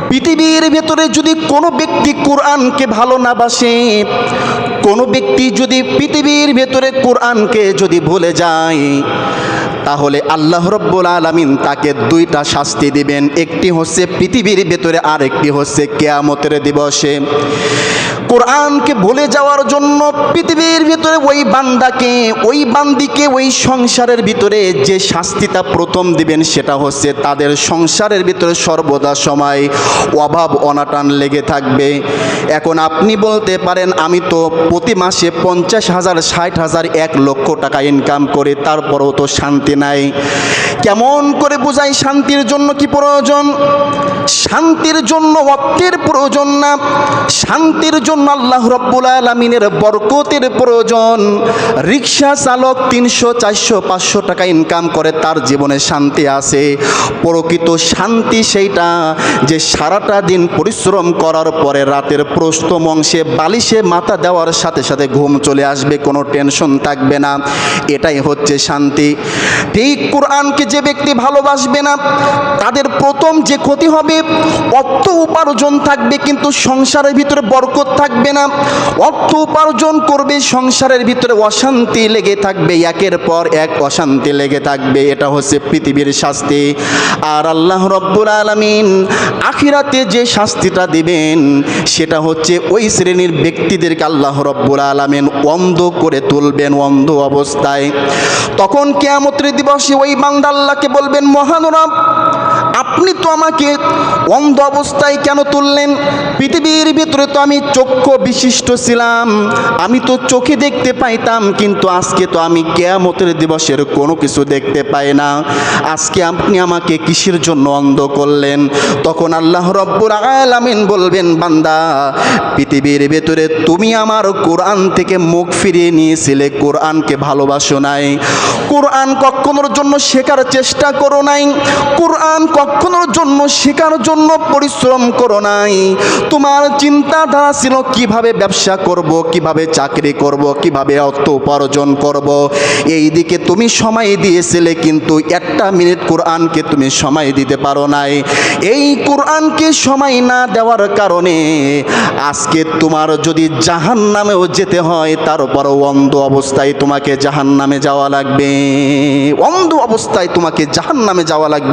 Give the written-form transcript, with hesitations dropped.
পৃথিবীর ভেতরে যদি কোনো ব্যক্তি কোরআনকে ভালো না বাসে, কোনো ব্যক্তি যদি পৃথিবীর ভেতরে কোরআনকে যদি ভুলে যায়, তাহলে আল্লাহ রব্বুল আলামিন তাকে দুইটা শাস্তি দিবেন। একটি হচ্ছে পৃথিবীর ভেতরে, আর একটি হচ্ছে কিয়ামতের দিবসে। কোরআনকে ভুলে যাওয়ার জন্য পৃথিবীর ভিতরে ওই বান্দাকে, ওই বান্দিকে, ওই সংসারের ভিতরে যে শাস্তিটা প্রথম দিবেন সেটা হচ্ছে তাদের সংসারের ভিতরে সর্বদা সময় অভাব অনাটন লেগে থাকবে। এখন আপনি বলতে পারেন, আমি তো প্রতি মাসে 50,000, 60,000, 1 লক্ষ টাকা ইনকাম করি, তারপরেও তো শান্তি নাই। কেমন করে বোঝাই শান্তির জন্য কি প্রয়োজন? শান্তির জন্য অর্থের প্রয়োজন না, শান্তির জন্য আল্লাহ রব্বুল আলামিনের বরকতের প্রয়োজন। রিক্সা চালক 300, 400, 500 টাকা ইনকাম করে, তার জীবনে শান্তি আছে। প্রকৃত শান্তি সেইটা যে সারাটা দিন পরিশ্রম করার পরে রাতের প্রথম অংশে বালিশে মাথা দেওয়ার সাথে সাথে ঘুম চলে আসবে, কোনো টেনশন থাকবে না। এটাই হচ্ছে শান্তি। ঠিক কোরআনকে যে ব্যক্তি ভালোবাসবে না, তাদের প্রথম যে ক্ষতি হবে, অর্থ উপার্জন থাকবে কিন্তু সংসারের ভিতরে বরকত থাকবে না। অর্থ উপার্জন করবে, সংসারের ভিতরে অশান্তি লেগে থাকবে, একের পর এক অশান্তি লেগে থাকবে। এটা হচ্ছে পৃথিবীর শাস্তি। আর আল্লাহ রব্বুল আলামিন আখিরাতে যে শাস্তিটা দিবেন সেটা হচ্ছে ওই শ্রেণীর ব্যক্তিদেরকে আল্লাহ রব্বুল আলামিন অন্ধ করে তুলবেন, অন্ধ অবস্থায়। তখন কিয়ামতের দিবসে ওই বান্দা আল্লাহকে বলবেন, মহান রব, আপনি তো আমাকে অন্ধ অবস্থায় কেন তুললেন? পৃথিবীর ভিতরে তো আমি চক্ষু বিশিষ্ট ছিলাম, আমি তো চোখে দেখতে পাইতাম, কিন্তু আজকে তো আমি কিয়ামতের দিবসের কোনো কিছু দেখতে পাই না। আজকে আপনি আমাকে কিসের জন্য অন্ধ করলেন? তখন আল্লাহ রব্বুল আলামিন বলবেন, বান্দা, পৃথিবীর ভেতরে তুমি আমার কোরআন থেকে মুখ ফিরিয়ে নিয়েছিলে, কোরআনকে ভালোবাসো নাই, কোরআন কখনোর জন্য শেখার চেষ্টা করো নাই, কোরআন কখনোর জন্য শেখার জন্য পরিশ্রম করো নাই। তোমার চিন্তাধারা ছিল কিভাবে ব্যবসা করব, কিভাবে চাকরি করব, কিভাবে অর্থ উপার্জন করব। এই দিকে তুমি সময় দিয়েছিলে, কিন্তু একটা মিনিট কোরআনকে তুমি সময় দিতে পারো নাই। এই কোরআনকে সময় না দেওয়ার কারণে আজকে তোমার যদি জাহান্নামেও যেতে হয়, তারপরও অন্ধ অবস্থায় তোমাকে জাহান্নামে যাওয়া লাগবে, অন্ধ অবস্থায় তোমাকে জাহান্নামে যাওয়া লাগবে।